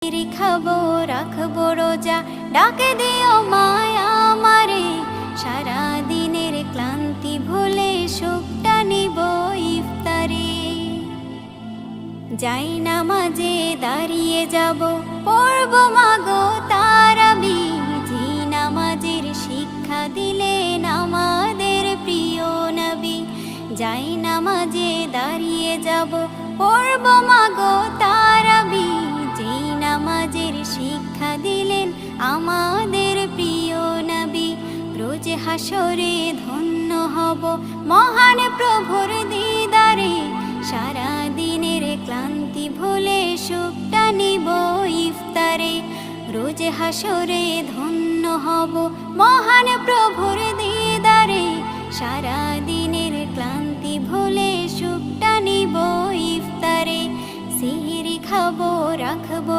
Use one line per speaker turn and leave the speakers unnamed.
খাবো রাখবো রোজা, ডাকে দিও মায়া আমারে। সারা দিনের ক্লান্তি ভুলে সুখটা নিব ইফতারে। যাই নামাজে দাঁড়িয়ে যাব, পড়ব মাগো তারাবি। জি নামাজের শিক্ষা দিলেন আমাদের প্রিয় নবী। যাই নামাজে দাঁড়িয়ে যাব, পড়ব মাগো তারাবি। জি নামাজের শিক্ষা দিলেন আমাদের প্রিয় নবী। রোজ হাসরে ধন্য হব মহান প্রভুর দিদারে। সারা দিনের ক্লান্তি ভুলে সুখটা নিব ইফতারে। রোজ হাসরে ধন্য হব মহান প্রভুর দিদারে। সারা দিনের ক্লান্তি ভুলে সুখটা নিব ইফতারে। সিহরি খাবো রাখবো